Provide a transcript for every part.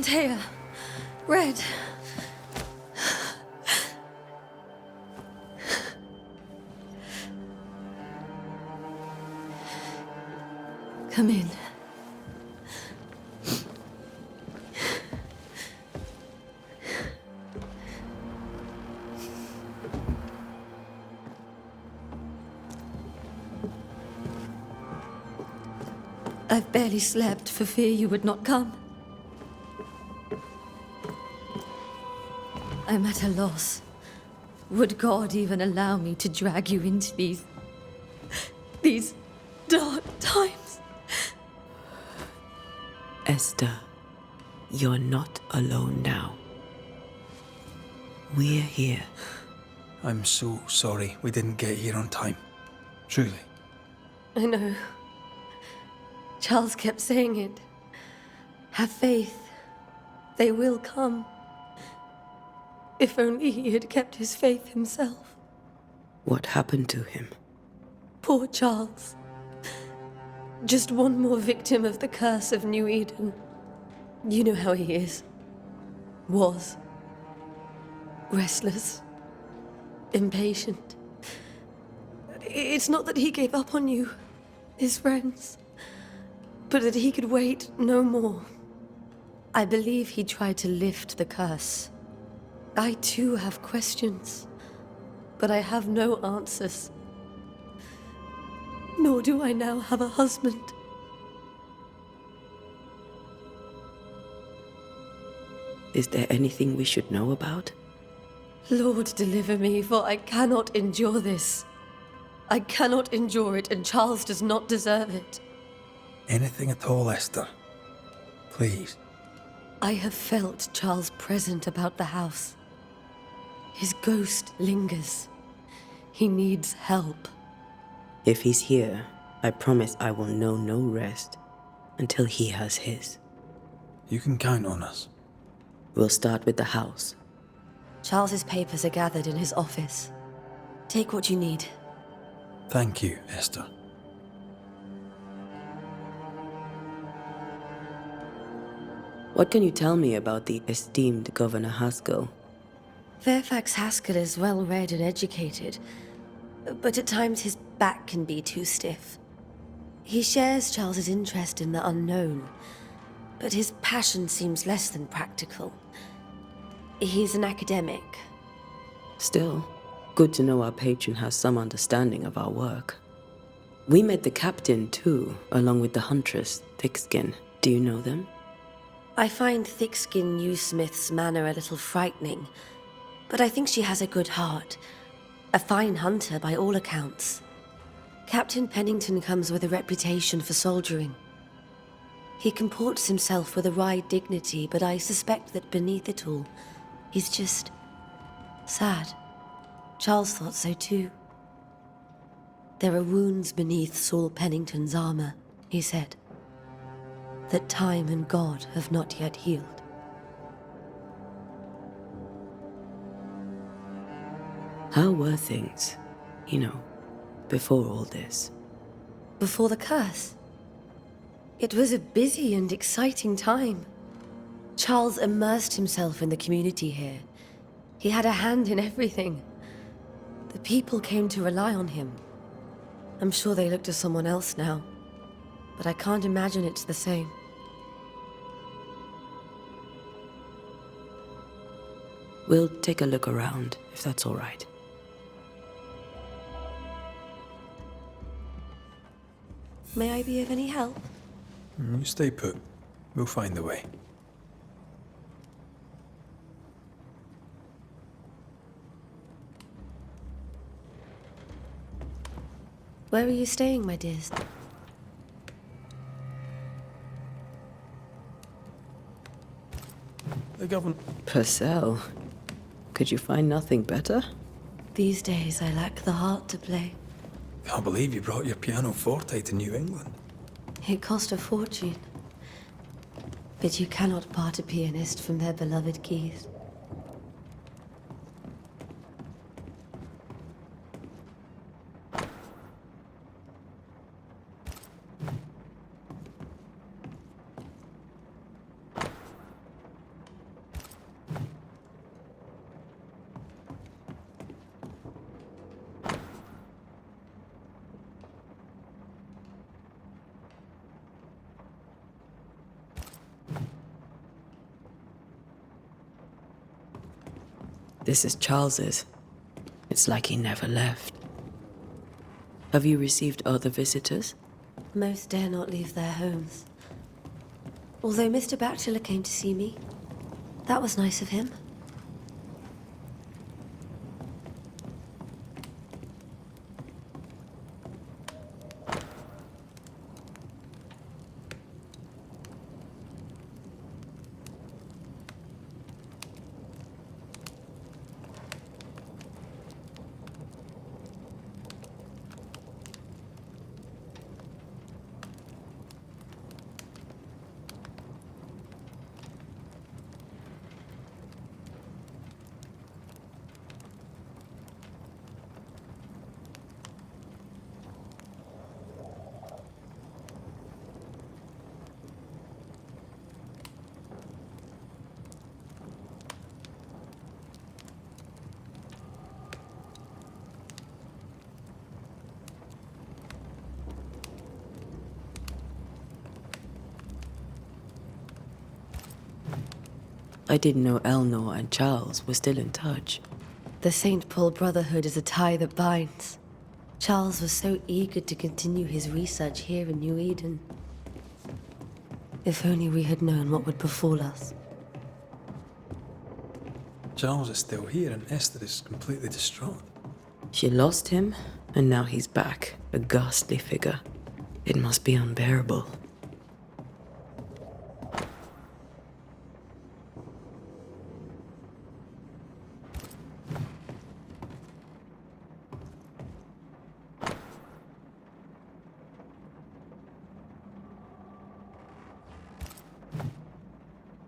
Antea. Red. Come in. I've barely slept for fear you would not come. I'm at a loss. Would God even allow me to drag you into these dark times? Esther, you're not alone now. We're here. I'm so sorry we didn't get here on time. Truly. I know. Charles kept saying it. Have faith. They will come. If only he had kept his faith himself. What happened to him? Poor Charles. Just one more victim of the curse of New Eden. You know how he is. Was. Restless. Impatient. It's not that he gave up on you, his friends, but that he could wait no more. I believe he tried to lift the curse. I too have questions, but I have no answers. Nor do I now have a husband. Is there anything we should know about? Lord, deliver me, for I cannot endure this. I cannot endure it, and Charles does not deserve it. Anything at all, Esther. Please. I have felt Charles present about the house. His ghost lingers. He needs help. If he's here, I promise I will know no rest until he has his. You can count on us. We'll start with the house. Charles's papers are gathered in his office. Take what you need. Thank you, Esther. What can you tell me about the esteemed Governor Haskell? Fairfax Haskell is well-read and educated, but at times his back can be too stiff. He shares Charles's interest in the unknown, but his passion seems less than practical. He's an academic. Still, good to know our patron has some understanding of our work. We met the captain, too, along with the huntress, Thickskin. Do you know them? I find Thickskin Newsmith's manner a little frightening, but I think she has a good heart. A fine hunter by all accounts. Captain Pennington comes with a reputation for soldiering. He comports himself with a wry dignity, but I suspect that beneath it all, he's just sad. Charles thought so too. There are wounds beneath Saul Pennington's armor, he said, that time and God have not yet healed. How were things, before all this? Before the curse? It was a busy and exciting time. Charles immersed himself in the community here. He had a hand in everything. The people came to rely on him. I'm sure they look to someone else now, but I can't imagine it's the same. We'll take a look around, if that's all right. May I be of any help? You stay put. We'll find a way. Where are you staying, my dears? The governor... Purcell, could you find nothing better? These days, I lack the heart to play. Can't believe you brought your pianoforte to New England. It cost a fortune. But you cannot part a pianist from their beloved keys. This is Charles's. It's like he never left. Have you received other visitors? Most dare not leave their homes. Although Mr. Bachelor came to see me. That was nice of him. I didn't know Elnor and Charles were still in touch. The St. Paul Brotherhood is a tie that binds. Charles was so eager to continue his research here in New Eden. If only we had known what would befall us. Charles is still here and Esther is completely distraught. She lost him, and now he's back, a ghastly figure. It must be unbearable.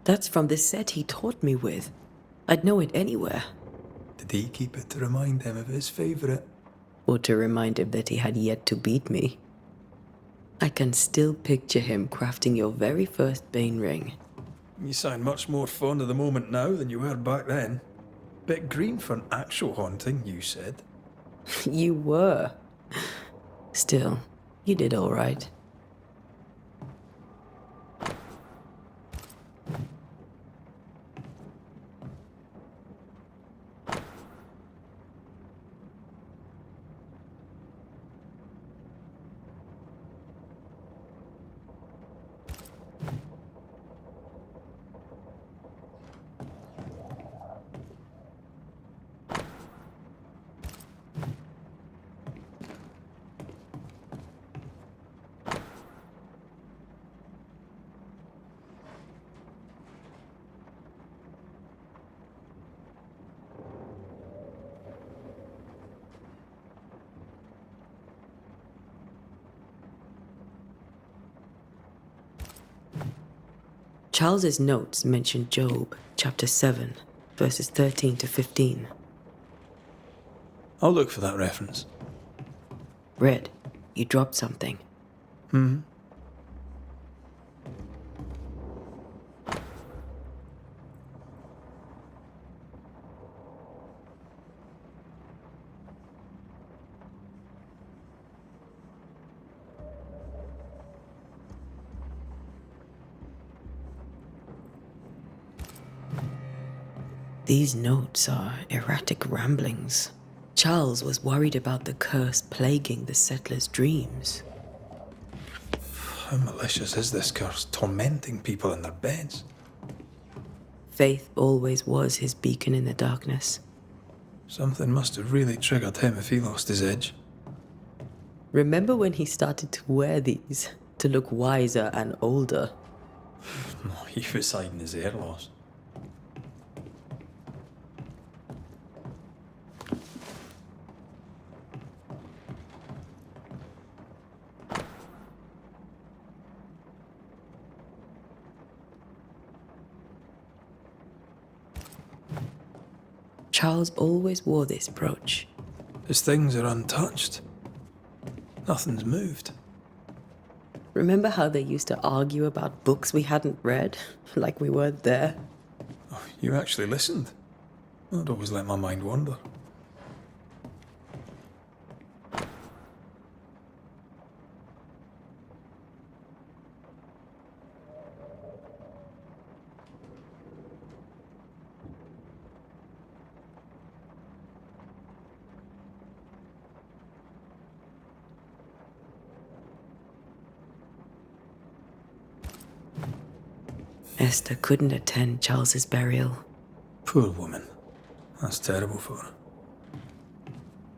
That's from the set he taught me with. I'd know it anywhere. Did he keep it to remind him of his favourite? Or to remind him that he had yet to beat me. I can still picture him crafting your very first Bane ring. You sound much more fond of the moment now than you were back then. Bit green for an actual haunting, you said. You were. Still, you did all right. Charles's notes mention Job, chapter 7, verses 13 to 15. I'll look for that reference. Red, you dropped something. These notes are erratic ramblings. Charles was worried about the curse plaguing the settlers' dreams. How malicious is this curse, tormenting people in their beds? Faith always was his beacon in the darkness. Something must have really triggered him if he lost his edge. Remember when he started to wear these to look wiser and older? He was hiding his hair loss. Charles always wore this brooch. His things are untouched. Nothing's moved. Remember how they used to argue about books we hadn't read, like we weren't there? Oh, you actually listened. I'd always let my mind wander. Esther couldn't attend Charles's burial. Poor woman. That's terrible for her.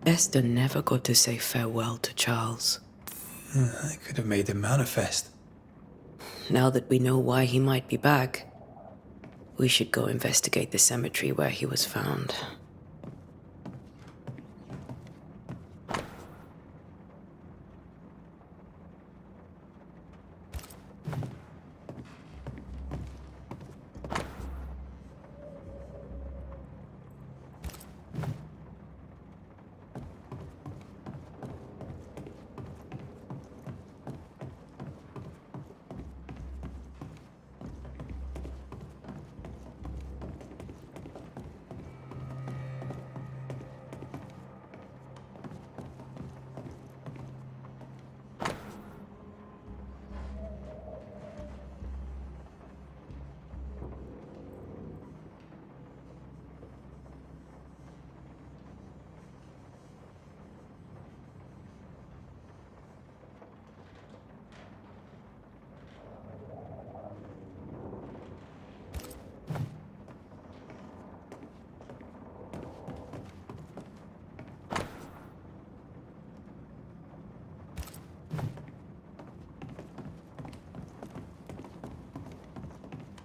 Esther never got to say farewell to Charles. I could have made him manifest. Now that we know why he might be back, we should go investigate the cemetery where he was found.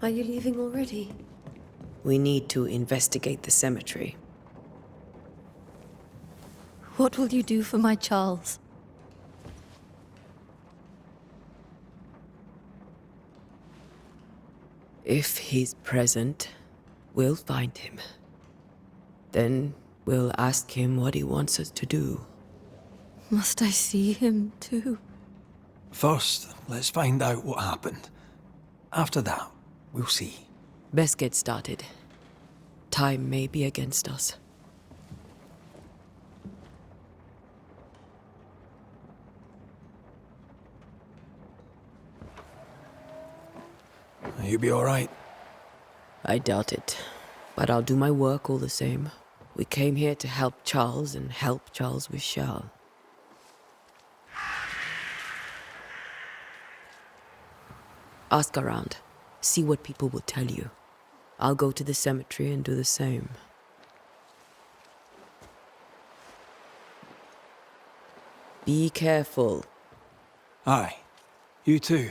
Are you leaving already? We need to investigate the cemetery. What will you do for my Charles? If he's present, we'll find him. Then we'll ask him what he wants us to do. Must I see him too? First, let's find out what happened. After that, we'll see. Best get started. Time may be against us. You be alright? I doubt it, but I'll do my work all the same. We came here to help Charles and help Charles with Charles. Ask around. See what people will tell you. I'll go to the cemetery and do the same. Be careful. Aye. You too.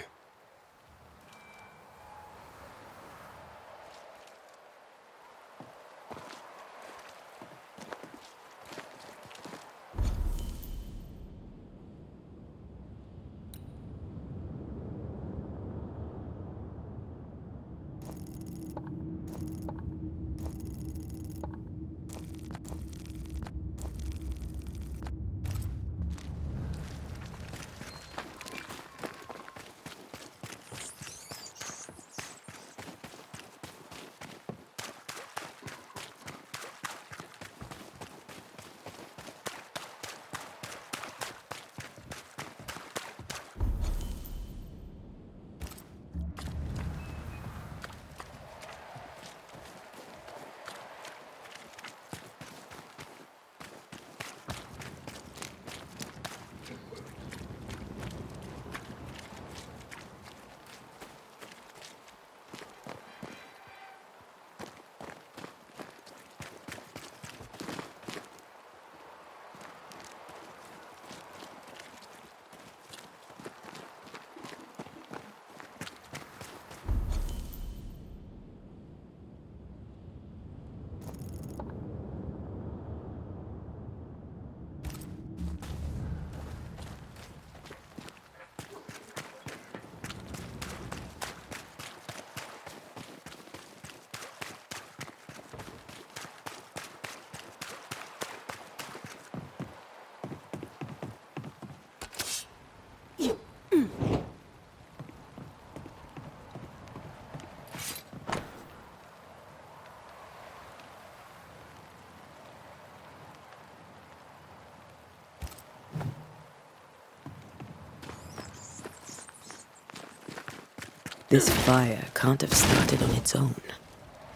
This fire can't have started on its own.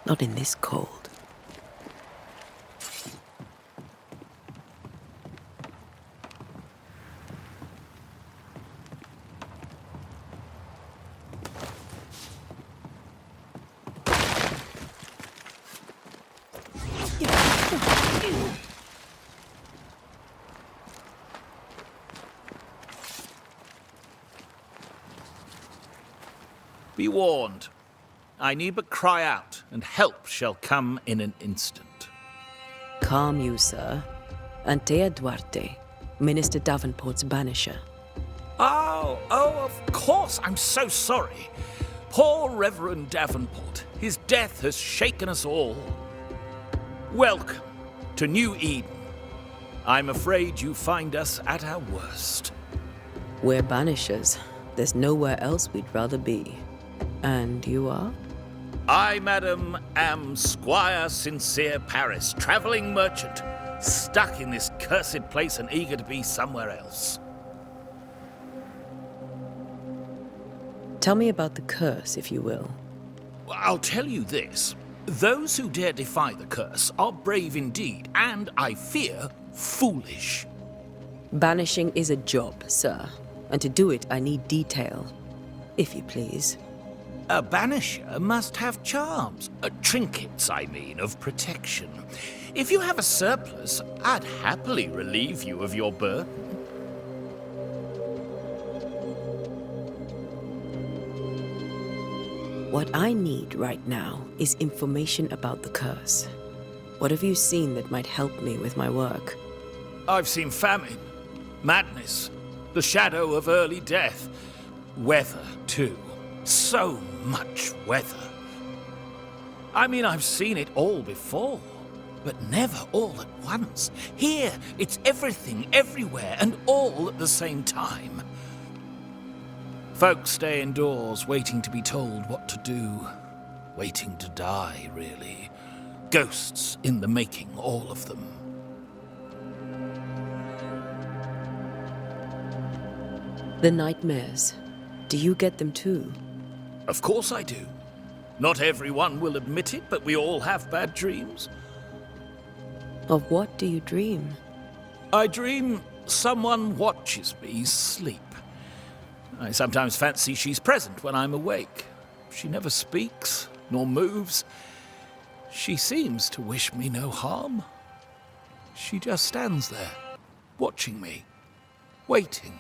Not in this cold. Be warned. I need but cry out, and help shall come in an instant. Calm you, sir. Antea Duarte, Minister Davenport's banisher. Oh, of course. I'm so sorry. Poor Reverend Davenport. His death has shaken us all. Welcome to New Eden. I'm afraid you find us at our worst. We're banishers. There's nowhere else we'd rather be. And you are? I, madam, am Squire Sincere Paris, travelling merchant, stuck in this cursed place and eager to be somewhere else. Tell me about the curse, if you will. I'll tell you this. Those who dare defy the curse are brave indeed, and, I fear, foolish. Banishing is a job, sir. And to do it, I need detail. If you please. A banisher must have charms. Trinkets, I mean, of protection. If you have a surplus, I'd happily relieve you of your burden. What I need right now is information about the curse. What have you seen that might help me with my work? I've seen famine, madness, the shadow of early death, weather, too. So much weather. I mean, I've seen it all before, but never all at once. Here, it's everything, everywhere, and all at the same time. Folks stay indoors, waiting to be told what to do. Waiting to die, really. Ghosts in the making, all of them. The nightmares. Do you get them too? Of course I do. Not everyone will admit it, but we all have bad dreams. Of what do you dream? I dream someone watches me sleep. I sometimes fancy she's present when I'm awake. She never speaks, nor moves. She seems to wish me no harm. She just stands there, watching me, waiting,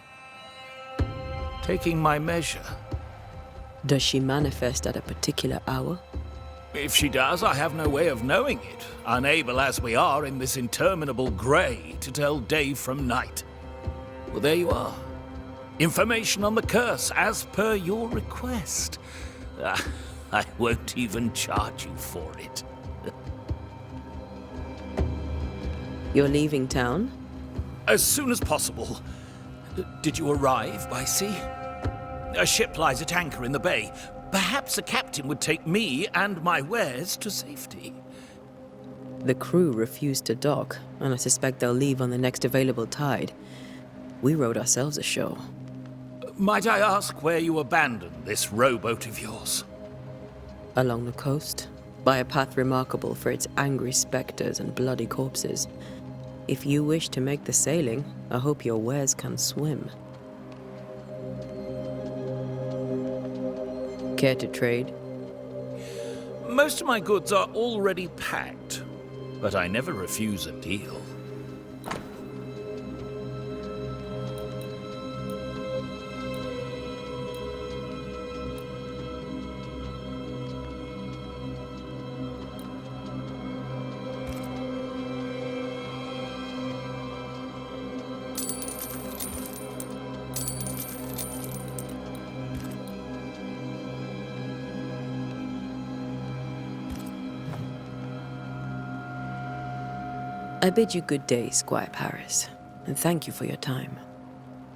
taking my measure. Does she manifest at a particular hour? If she does, I have no way of knowing it, unable as we are in this interminable grey to tell day from night. Well, there you are. Information on the curse, as per your request. I won't even charge you for it. You're leaving town? As soon as possible. Did you arrive by sea? A ship lies at anchor in the bay. Perhaps a captain would take me and my wares to safety. The crew refused to dock, and I suspect they'll leave on the next available tide. We rowed ourselves ashore. Might I ask where you abandoned this rowboat of yours? Along the coast, by a path remarkable for its angry specters and bloody corpses. If you wish to make the sailing, I hope your wares can swim. Care to trade? Most of my goods are already packed, but I never refuse a deal. I bid you good day, Squire Paris, and thank you for your time.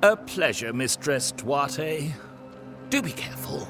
A pleasure, Mistress Duarte. Do be careful.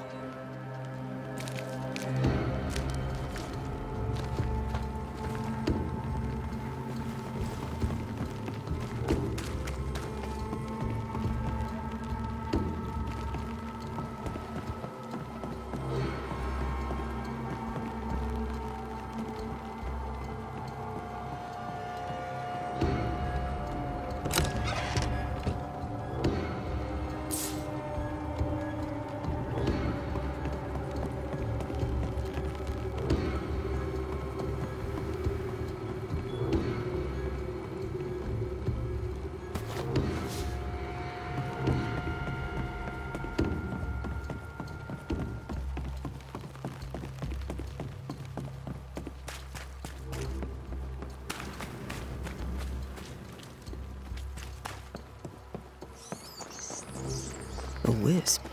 a wisp.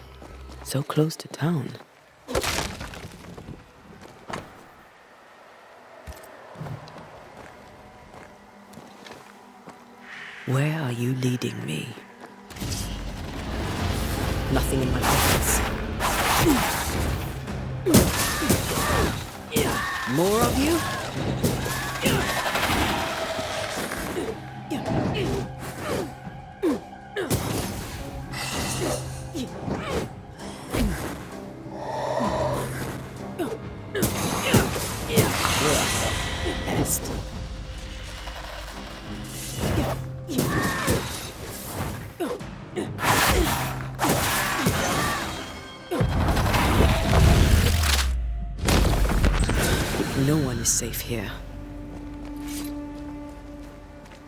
So close to town. Where are you leading me? Nothing in my pockets. More of you? Pest. No one is safe here.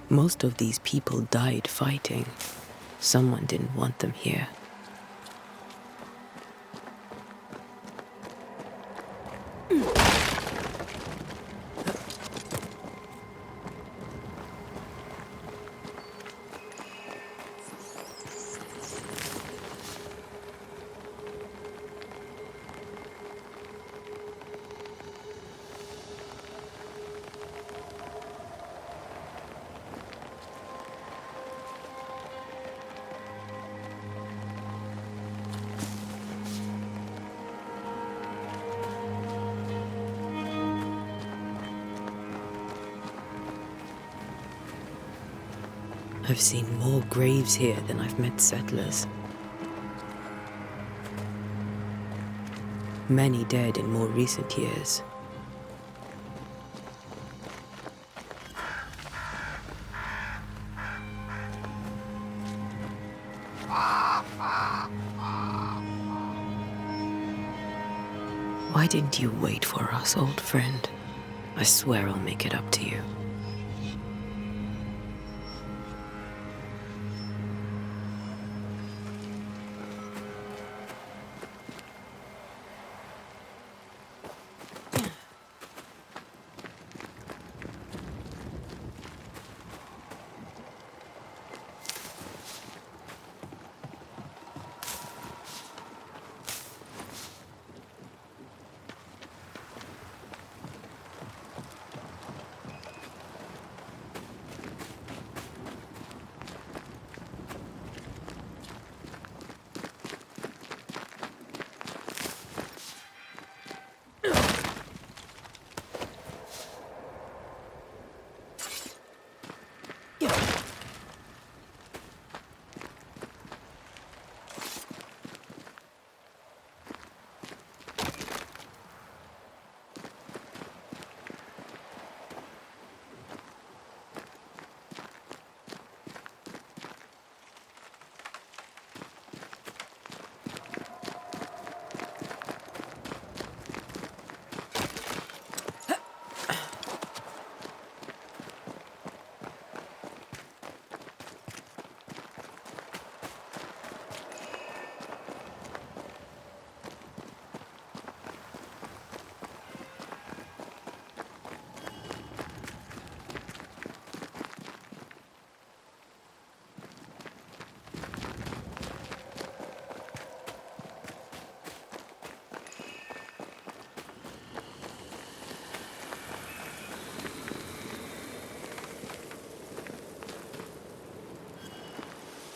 Most of these people died fighting. Someone didn't want them here. I've seen more graves here than I've met settlers. Many dead in more recent years. Why didn't you wait for us, old friend? I swear I'll make it up to you.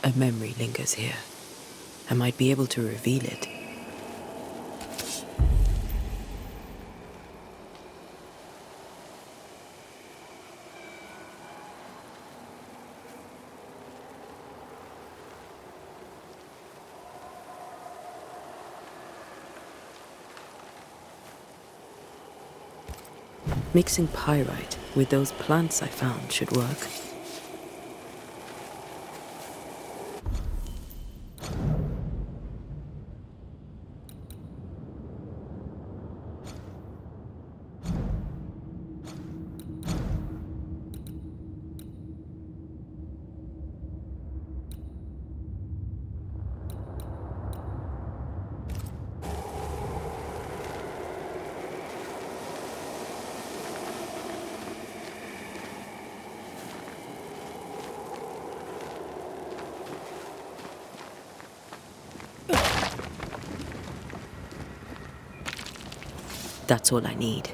A memory lingers here. I might be able to reveal it. Mixing pyrite with those plants I found should work. That's all I need.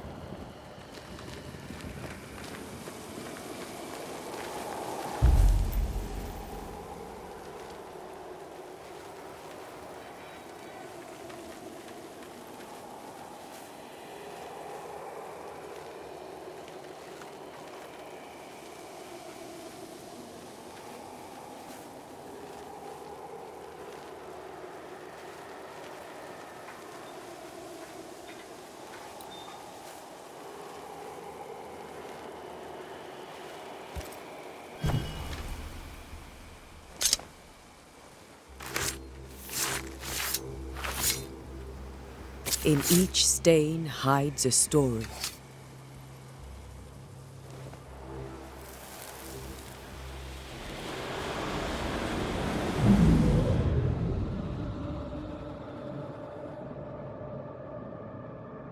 In each stain hides a story.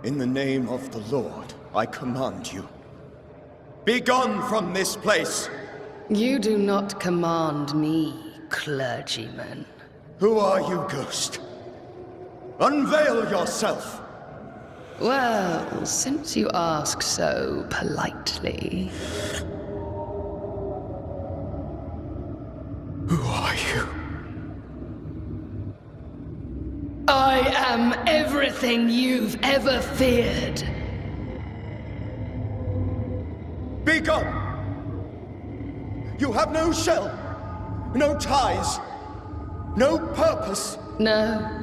In the name of the Lord, I command you. Be gone from this place! You do not command me, clergyman. Who are you, ghost? Unveil yourself! Well, since you ask so politely... Who are you? I am everything you've ever feared. Be gone! You have no shell, no ties, no purpose. No,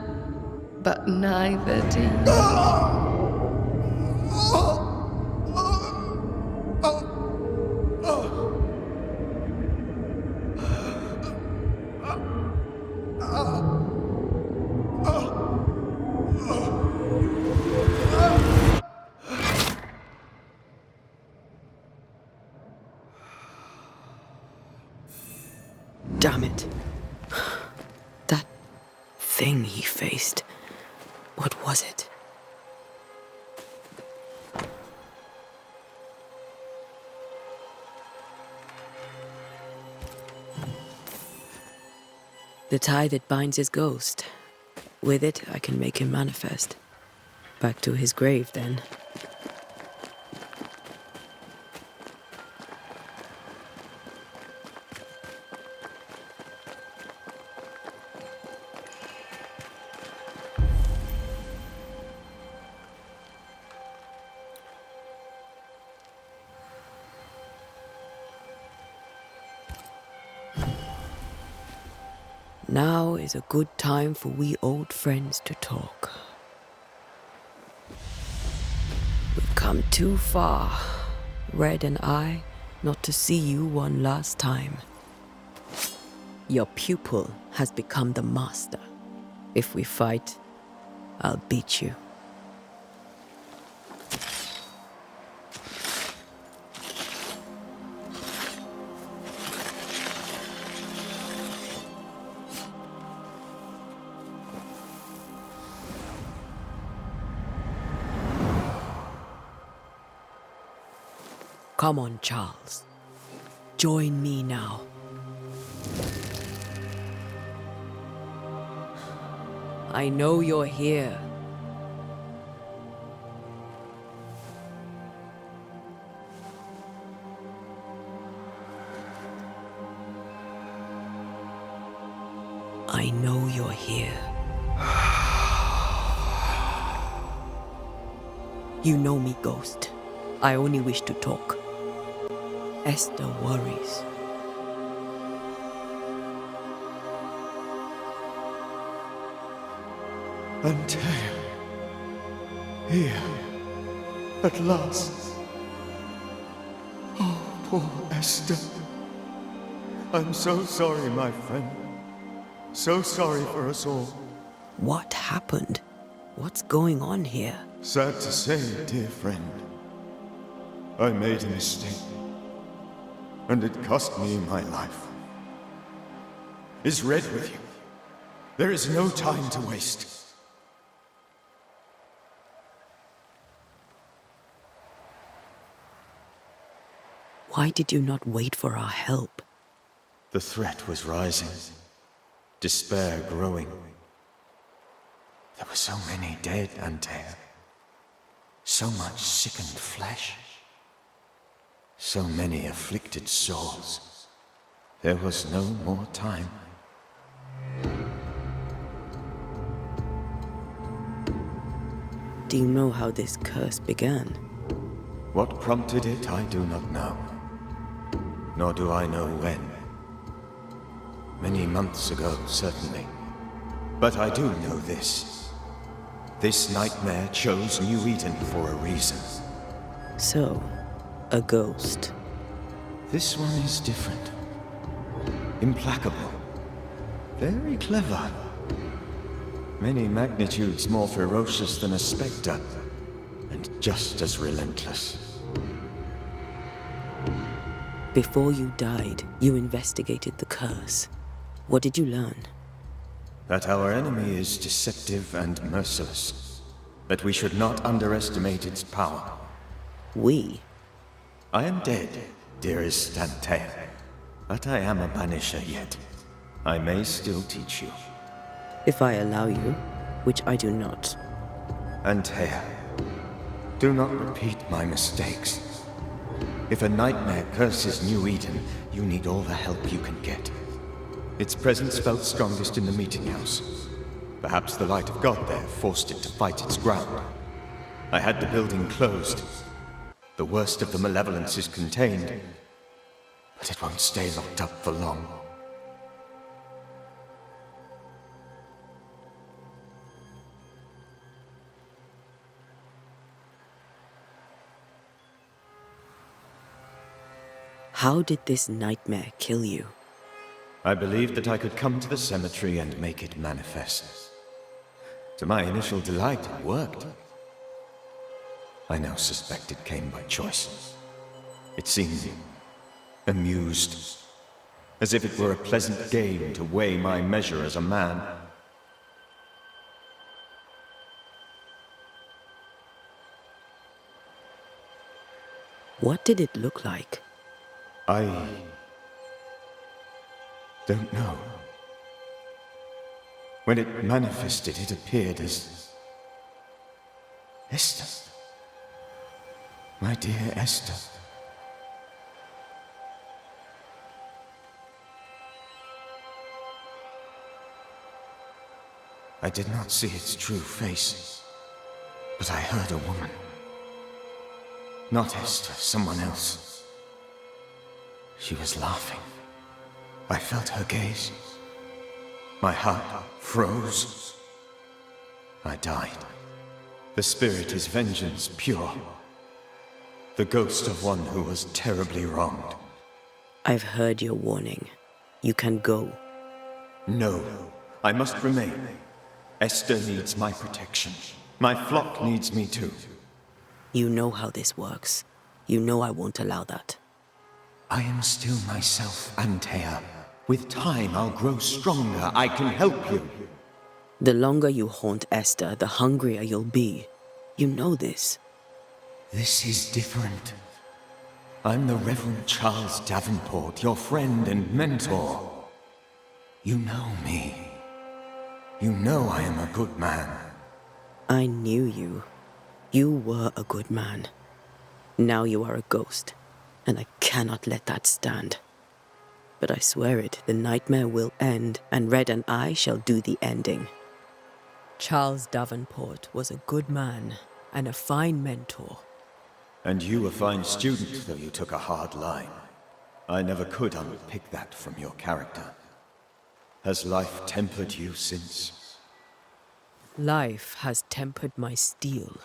but neither do you. Damn it. That thing he faced. What was it? The tie that binds his ghost. With it, I can make him manifest. Back to his grave, then. Now is a good time for we old friends to talk. We've come too far, Red and I, not to see you one last time. Your pupil has become the master. If we fight, I'll beat you. Come on, Charles. Join me now. I know you're here. I know you're here. You know me, Ghost. I only wish to talk. Esther worries. Antea. Here. At last. Oh, poor Esther. I'm so sorry, my friend. So sorry for us all. What happened? What's going on here? Sad to say, dear friend. I made a mistake. And it cost me my life. Is Red with you? There is no time to waste. Why did you not wait for our help? The threat was rising. Despair growing. There were so many dead, Antea. So much sickened flesh. So many afflicted souls. There was no more time. Do you know how this curse began? What prompted it, I do not know. Nor do I know when. Many months ago, certainly. But I do know this. This nightmare chose New Eden for a reason. So, a ghost. This one is different. Implacable. Very clever. Many magnitudes more ferocious than a spectre, and just as relentless. Before you died, you investigated the curse. What did you learn? That our enemy is deceptive and merciless. That we should not underestimate its power. We? I am dead, dearest Antea. But I am a Banisher yet. I may still teach you. If I allow you, which I do not. Antea, do not repeat my mistakes. If a nightmare curses New Eden, you need all the help you can get. Its presence felt strongest in the meeting house. Perhaps the light of God there forced it to fight its ground. I had the building closed. The worst of the malevolence is contained, but it won't stay locked up for long. How did this nightmare kill you? I believed that I could come to the cemetery and make it manifest. To my initial delight, it worked. I now suspect it came by choice. It seemed amused, as if it were a pleasant game to weigh my measure as a man. What did it look like? I don't know. When it manifested, it appeared as Esther. My dear Esther. I did not see its true face, but I heard a woman. Not Esther, someone else. She was laughing. I felt her gaze. My heart froze. I died. The spirit is vengeance pure. The ghost of one who was terribly wronged. I've heard your warning. You can go. No, I must remain. Esther needs my protection. My flock needs me too. You know how this works. You know I won't allow that. I am still myself, Antea. With time, I'll grow stronger. I can help you. The longer you haunt Esther, the hungrier you'll be. You know this. This is different. I'm the Reverend Charles Davenport, your friend and mentor. You know me. You know I am a good man. I knew you. You were a good man. Now you are a ghost, and I cannot let that stand. But I swear it, the nightmare will end, and Red and I shall do the ending. Charles Davenport was a good man and a fine mentor. And you a fine student, though you took a hard line. I never could unpick that from your character. Has life tempered you since? Life has tempered my steel.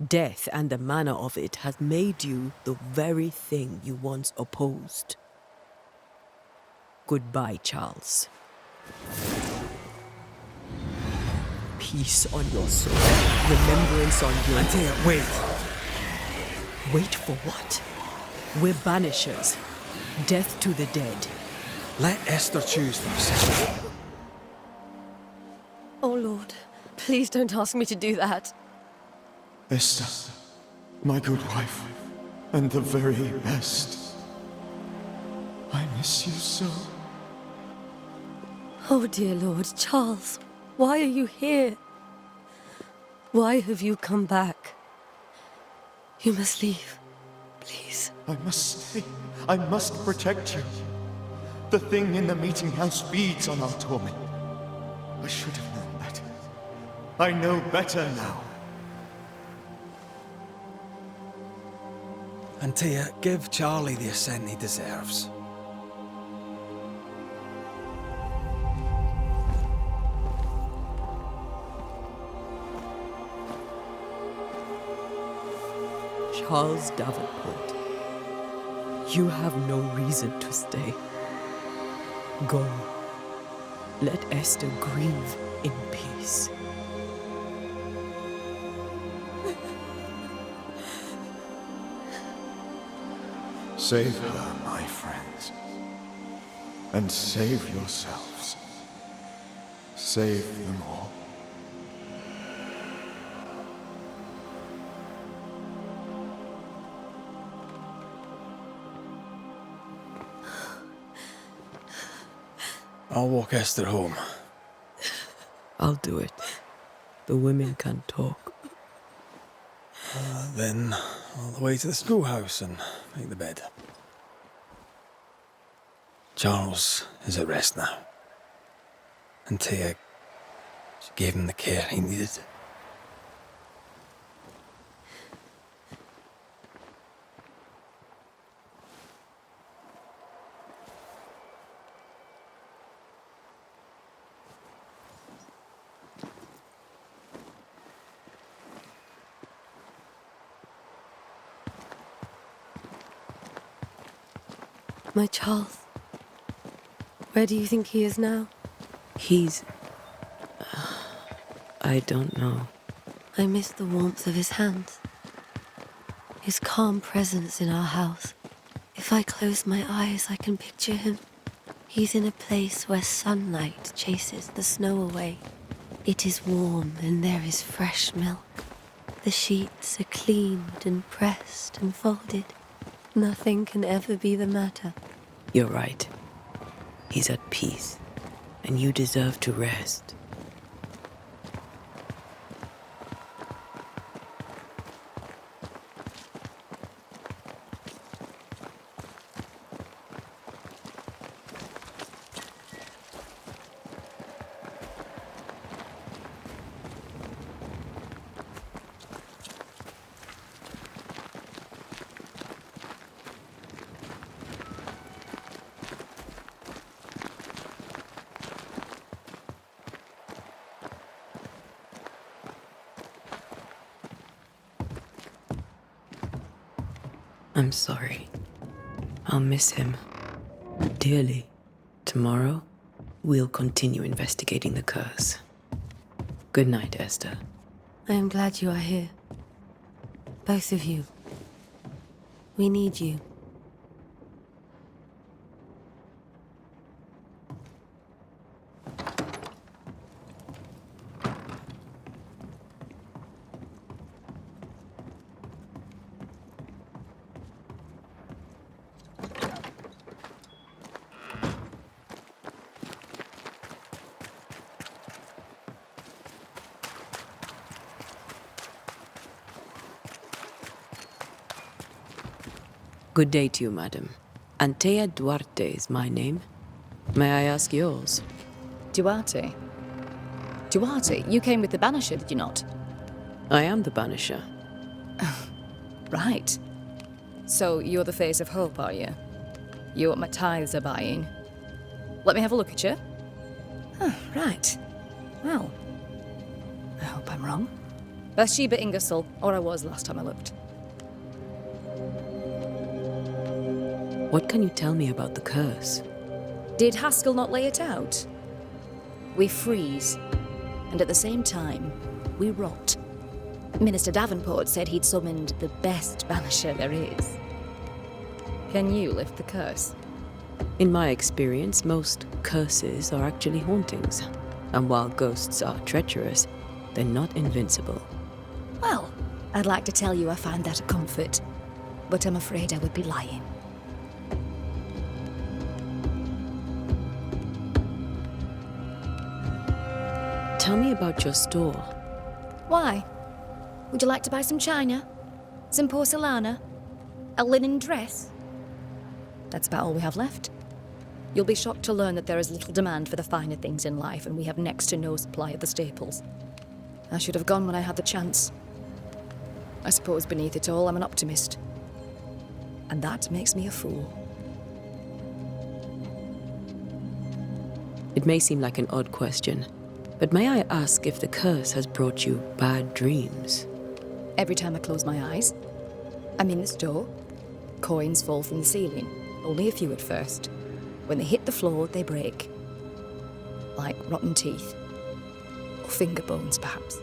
Death and the manner of it has made you the very thing you once opposed. Goodbye, Charles. Peace on your soul. Remembrance on your... Antea, wait! Wait for what? We're Banishers. Death to the dead. Let Esther choose for herself. Oh, Lord, please don't ask me to do that. Esther, my good wife, and the very best. I miss you so. Oh, dear Lord, Charles, why are you here? Why have you come back? You must leave. Please. I must stay. I must protect you. The thing in the meeting house feeds on our torment. I should have known better. I know better now. Antea, give Charlie the ascent he deserves. Charles Davenport, you have no reason to stay. Go. Let Esther grieve in peace. Save her, my friends. And save yourselves. Save them all. I'll walk Esther home. I'll do it. The women can talk. Then all the way to the schoolhouse and make the bed. Charles is at rest now. Antea, she gave him the care he needed. My Charles. Where do you think he is now? He's... I don't know. I miss the warmth of his hands. His calm presence in our house. If I close my eyes, I can picture him. He's in a place where sunlight chases the snow away. It is warm and there is fresh milk. The sheets are cleaned and pressed and folded. Nothing can ever be the matter. You're right. He's at peace, and you deserve to rest. I'm sorry. I'll miss him dearly. Tomorrow, we'll continue investigating the curse. Good night, Esther. I am glad you are here. Both of you. We need you. Good day to you, madam. Antea Duarte is my name. May I ask yours? Duarte? Duarte, you came with the Banisher, did you not? I am the Banisher. Right. So you're the face of hope, are you? You're what my tithes are buying. Let me have a look at you. Oh, right. Well, I hope I'm wrong. Bathsheba Ingersoll, or I was last time I looked. What can you tell me about the curse? Did Haskell not lay it out? We freeze, and at the same time, we rot. Minister Davenport said he'd summoned the best Banisher there is. Can you lift the curse? In my experience, most curses are actually hauntings. And while ghosts are treacherous, they're not invincible. Well, I'd like to tell you I find that a comfort, but I'm afraid I would be lying. Tell me about your store. Why? Would you like to buy some china? Some porcelana? A linen dress? That's about all we have left. You'll be shocked to learn that there is little demand for the finer things in life, and we have next to no supply of the staples. I should have gone when I had the chance. I suppose beneath it all, I'm an optimist. And that makes me a fool. It may seem like an odd question, but may I ask if the curse has brought you bad dreams? Every time I close my eyes, I'm in this door. Coins fall from the ceiling, only a few at first. When they hit the floor, they break. Like rotten teeth. Or finger bones, perhaps.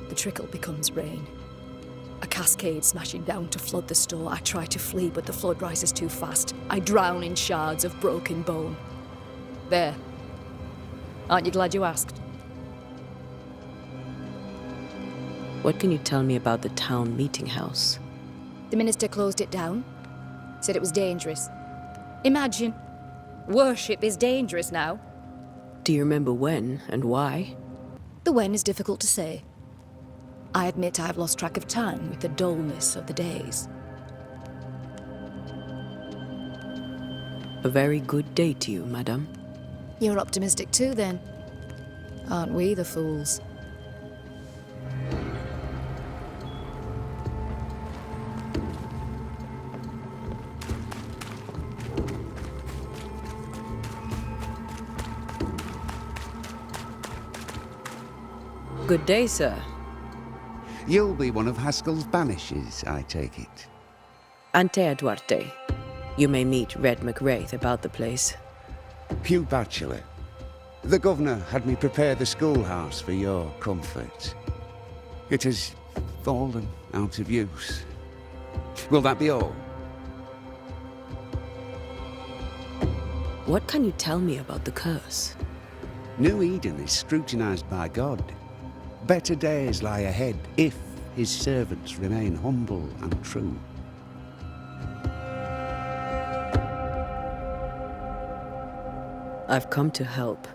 The trickle becomes rain. A cascade smashing down to flood the store. I try to flee, but the flood rises too fast. I drown in shards of broken bone. There. Aren't you glad you asked? What can you tell me about the town meeting house? The minister closed it down. Said it was dangerous. Imagine. Worship is dangerous now. Do you remember when and why? The when is difficult to say. I admit I've lost track of time with the dullness of the days. A very good day to you, madam. You're optimistic too, then. Aren't we the fools? Good day, sir. You'll be one of Haskell's Banishers, I take it. Antea Duarte. You may meet Red McWraith about the place. Pt.2. The governor had me prepare the schoolhouse for your comfort. It has fallen out of use. Will that be all? What can you tell me about the curse? New Eden is scrutinized by God. Better days lie ahead if his servants remain humble and true. I've come to help.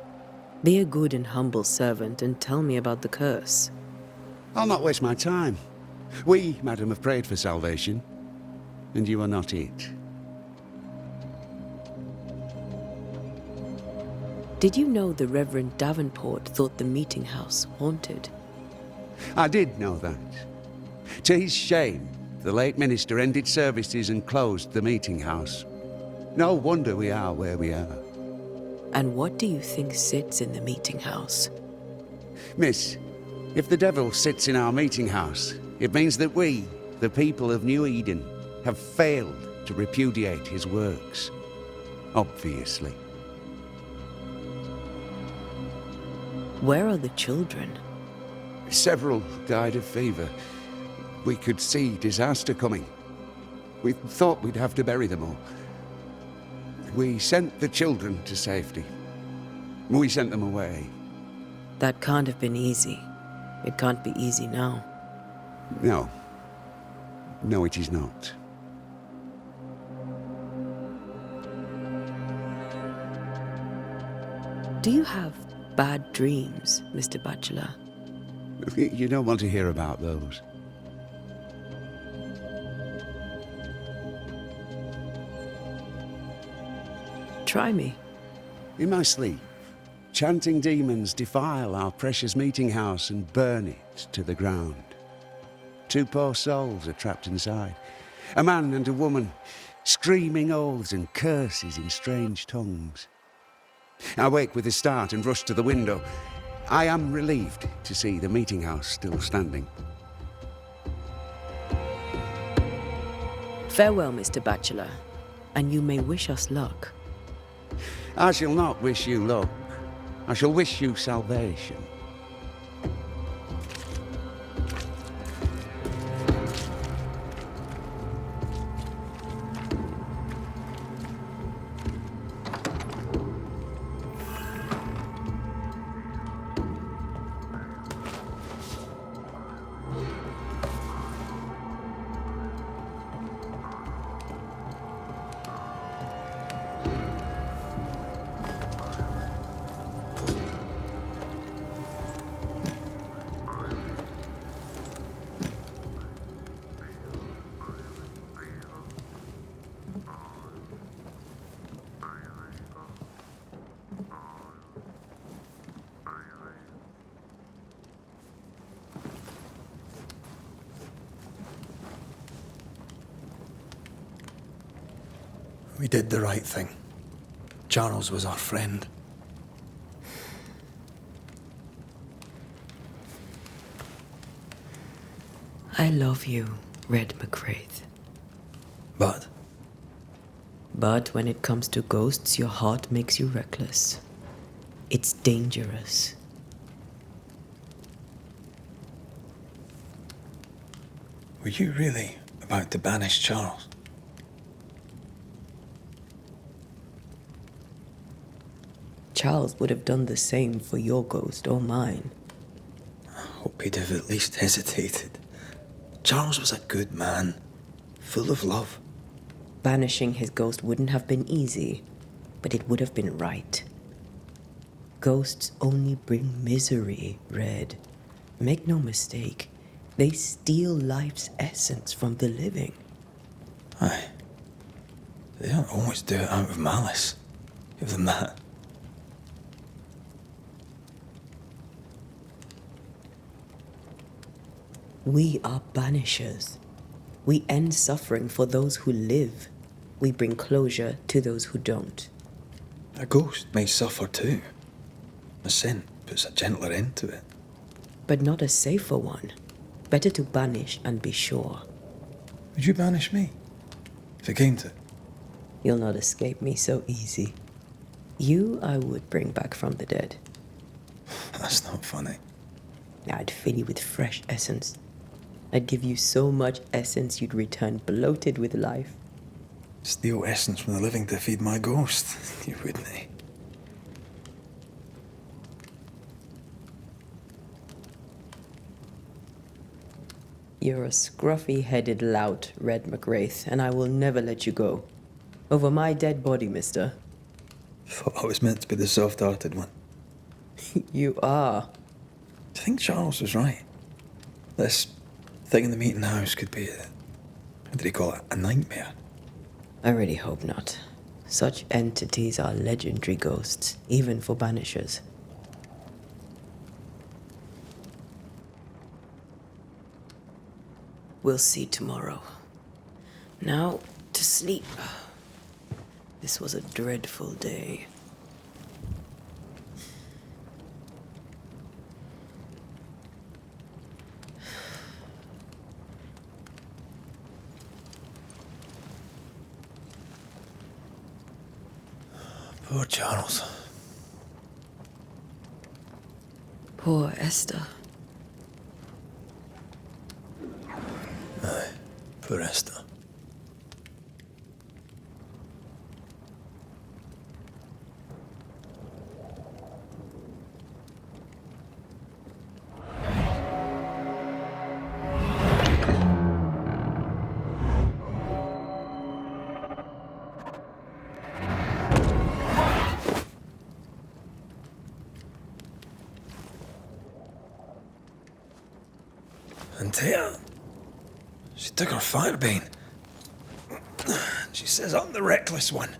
Be a good and humble servant and tell me about the curse. I'll not waste my time. We, madam, have prayed for salvation, and you are not it. Did you know the Reverend Davenport thought the meeting house haunted? I did know that. To his shame, the late minister ended services and closed the meeting house. No wonder we are where we are. And what do you think sits in the meeting house? Miss, if the devil sits in our meeting house, it means that we, the people of New Eden, have failed to repudiate his works. Obviously. Where are the children? Several died of fever. We could see disaster coming. We thought we'd have to bury them all. We sent the children to safety. We sent them away. That can't have been easy. It can't be easy now. No. No, it is not. Do you have bad dreams, Mr. Bachelor? You don't want to hear about those. Try me. In my sleep, chanting demons defile our precious meeting house and burn it to the ground. 2 poor souls are trapped inside. A man and a woman, screaming oaths and curses in strange tongues. I wake with a start and rush to the window. I am relieved to see the meeting house still standing. Farewell, Mr. Bachelor, and you may wish us luck. I shall not wish you luck. I shall wish you salvation. We did the right thing. Charles was our friend. I love you, Red McWraith. But But when it comes to ghosts, your heart makes you reckless. It's dangerous. were you really about to banish Charles? Charles would have done the same for your ghost or mine. I hope he'd have at least hesitated. Charles was a good man, full of love. Banishing his ghost wouldn't have been easy, but it would have been right. Ghosts only bring misery, Red. Make no mistake, they steal life's essence from the living. Aye. They don't always do it out of malice. Give them that. We are banishers. We end suffering for those who live. We bring closure to those who don't. A ghost may suffer too. A sin puts a gentler end to it. But not a safer one. Better to banish and be sure. Would you banish me? If it came to it? You'll not escape me so easy. You I would bring back from the dead. That's not funny. I'd fill you with fresh essence. I'd give you so much essence you'd return bloated with life. Steal essence from the living to feed my ghost. You wouldn't, eh? You're a scruffy-headed lout, Red McWraith, and I will never let you go. Over my dead body, mister. Thought I was meant to be the soft-hearted one. You are. I think Charles was right. This thing in the meeting house could be what did he call it? A nightmare. I really hope not. Such entities are legendary ghosts, even for banishers. We'll see tomorrow. Now, to sleep. This was a dreadful day. Poor Charles. Poor Esther. Aye, poor Esther. And Tia, she took her firebane. She says I'm the reckless one.